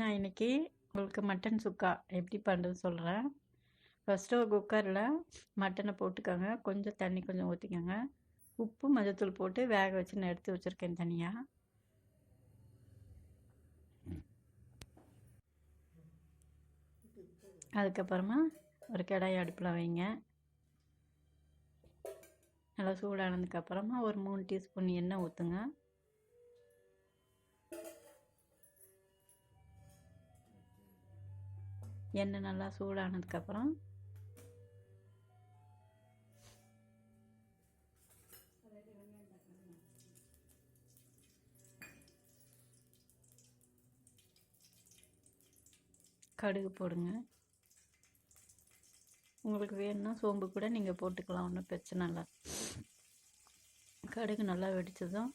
நான் இன்றைக்கி உங்களுக்கு மட்டன் சுக்கா எப்படி பண்ணுறது சொல்கிறேன். ஃபஸ்ட்டு ஒரு குக்கரில் மட்டனை போட்டுக்கோங்க. கொஞ்சம் தண்ணி கொஞ்சம் ஊற்றிக்கோங்க. உப்பு மஞ்சத்தூள் போட்டு வேக வச்சு நான் எடுத்து வச்சுருக்கேன் தனியாக. அதுக்கப்புறமா ஒரு கடாய் அடுப்பில் வைங்க. நல்லா சூடானதுக்கப்புறமா ஒரு 3 டீஸ்பூன் எண்ணெய் ஊற்றுங்க. எண்ணெய் நல்லா சூடானதுக்கப்புறம் கடுகு போடுங்க. உங்களுக்கு வேணும்னா சோம்பு கூட நீங்கள் போட்டுக்கலாம், ஒன்றும் பிரச்சனை இல்லை. கடுகு நல்லா வெடிச்சதும்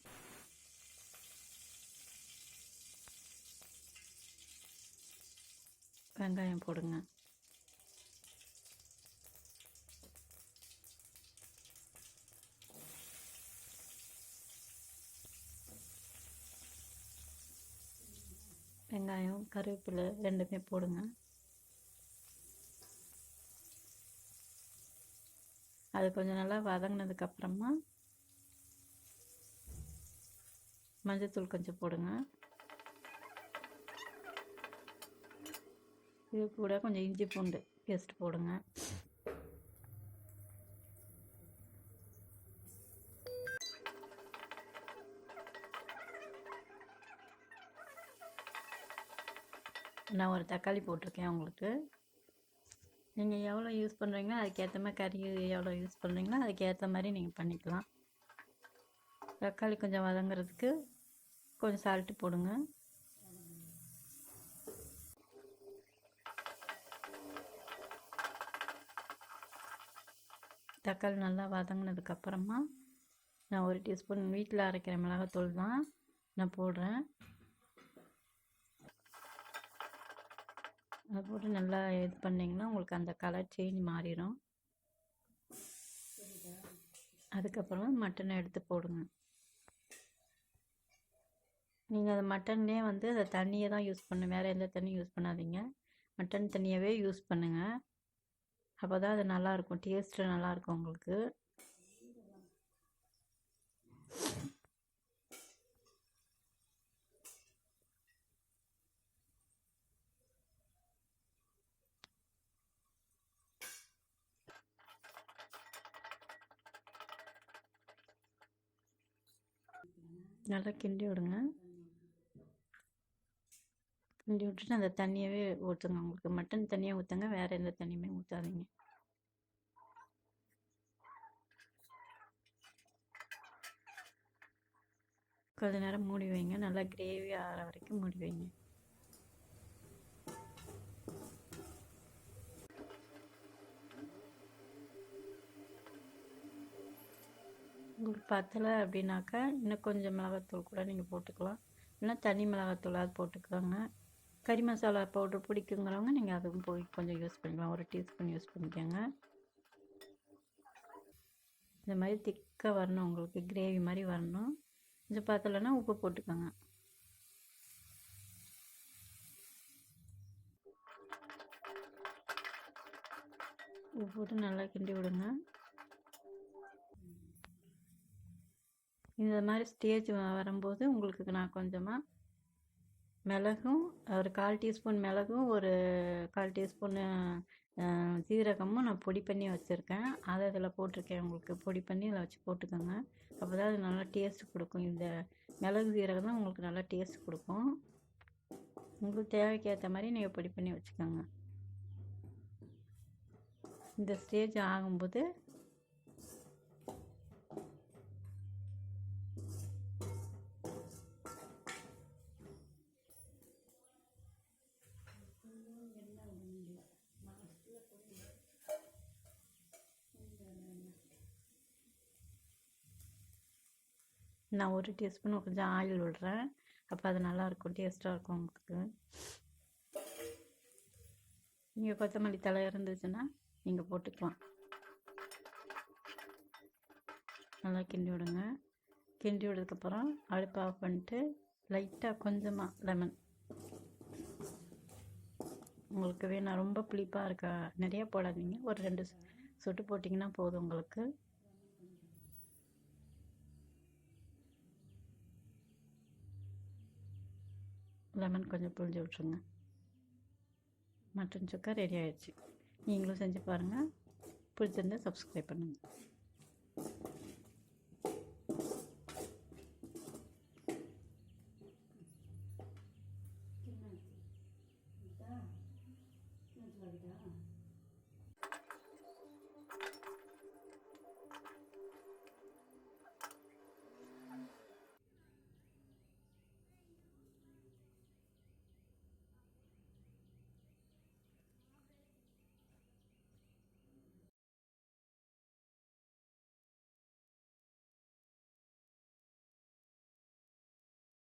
வெங்காயம் போடுங்க. வெங்காயம் கருவேப்பிலை ரெண்டுமே போடுங்க. அது கொஞ்சம் நல்லா வதங்கினதுக்கப்புறமா மஞ்சத்தூள் கொஞ்சம் போடுங்க. இது கூட கொஞ்சம் இஞ்சி பூண்டு பேஸ்ட் போடுங்க. நான் ஒரு தக்காளி போட்டிருக்கேன். உங்களுக்கு நீங்கள் எவ்வளோ யூஸ் பண்ணுறீங்களோ அதுக்கேற்ற மாதிரி, கறி எவ்வளோ யூஸ் பண்ணுறீங்களோ அதுக்கேற்ற மாதிரி நீங்கள் பண்ணிக்கலாம். தக்காளி கொஞ்சம் வதங்கிறதுக்கு கொஞ்சம் சால்ட்டு போடுங்க. தக்காளி நல்லா வதங்கினதுக்கப்புறமா நான் 1 டீஸ்பூன் வீட்டில் அரைக்கிற மிளகாத்தூள் தான் நான் போடுறேன். அதை போட்டு நல்லா இது பண்ணிங்கன்னா உங்களுக்கு அந்த கலர் சேஞ்ச் மாறிடும். அதுக்கப்புறமா மட்டனை எடுத்து போடுங்க. நீங்கள் அந்த மட்டன்லேயே வந்து அந்த தண்ணியை தான் யூஸ் பண்ணணும், வேறு எந்த தண்ணியும் யூஸ் பண்ணாதீங்க. மட்டன் தண்ணியவே யூஸ் பண்ணுங்கள். அப்போ தான் அது நல்லாயிருக்கும், டேஸ்ட்டு நல்லாயிருக்கும் உங்களுக்கு. நல்லா கிண்டி விடுங்க. கிண்டி விட்டுட்டு அந்த தண்ணியவே ஊற்றுங்க. உங்களுக்கு மட்டன் தண்ணியை ஊற்றுங்க, வேறு எந்த தண்ணியுமே ஊற்றாதீங்க. கொஞ்ச நேரம் மூடி வைங்க. நல்லா கிரேவி ஆகிற வரைக்கும் மூடி வைங்க. உங்களுக்கு பத்தலை அப்படின்னாக்கா இன்னும் கொஞ்சம் மிளகாத்தூள் கூட நீங்கள் போட்டுக்கலாம், இல்லைன்னா தனி மிளகாத்தூள் அது போட்டுக்கோங்க. கறி மசாலா பவுடர் பிடிக்குங்கிறவங்க நீங்கள் அதுவும் போய் கொஞ்சம் யூஸ் பண்ணிக்கலாம். 1 டீஸ்பூன் யூஸ் பண்ணிக்கோங்க. இந்த மாதிரி திக்காக வரணும், உங்களுக்கு கிரேவி மாதிரி வரணும். கொஞ்சம் பத்தலைன்னா உப்பு போட்டுக்கோங்க. உப்பு போட்டு நல்லா கிண்டி விடுங்க. இந்த மாதிரி ஸ்டேஜ் வரும்போது உங்களுக்கு நான் கொஞ்சமாக மிளகும், ஒரு 1/4 டீஸ்பூன் மிளகும், ஒரு 1/4 டீஸ்பூன் சீரகமும் நான் பொடி பண்ணி வச்சுருக்கேன். அதை அதில் போட்டிருக்கேன். உங்களுக்கு பொடி பண்ணி அதில் வச்சு போட்டுக்கோங்க. அப்போ தான் அது நல்லா டேஸ்ட் கொடுக்கும். இந்த மிளகு சீரகம் தான் உங்களுக்கு நல்லா டேஸ்ட் கொடுக்கும். உங்களுக்கு தேவைக்கு ஏற்ற மாதிரி நீங்கள் பொடி பண்ணி வச்சுக்கோங்க. இந்த ஸ்டேஜ் ஆகும்போது நான் 1 டீஸ்பூன் கொஞ்சம் ஆயில் விடுறேன். அப்போ அது நல்லாயிருக்கும், டேஸ்ட்டாக இருக்கும் உங்களுக்கு. நீங்கள் கொத்தமல்லி தழை இருந்துச்சுன்னா நீங்கள் போட்டுக்கலாம். நல்லா கிண்டி விடுங்க. கிண்டி விடுறதுக்கப்புறம் அடுப்பு ஆஃப் பண்ணிட்டு லைட்டாக கொஞ்சமாக லெமன் உங்களுக்கு வேணாம், ரொம்ப புளிப்பாக இருக்கா, நிறையா போடாதீங்க, ஒரு 2 சொட்டு போட்டிங்கன்னா போதும் உங்களுக்கு. லெமன் கொஞ்சம் புழிஞ்சு விட்ருங்க. மட்டன் சுக்கா ரெடி ஆயிடுச்சு. நீங்களும் செஞ்சு பாருங்கள். பிடிச்சிருந்தா சப்ஸ்கிரைப் பண்ணுங்கள்.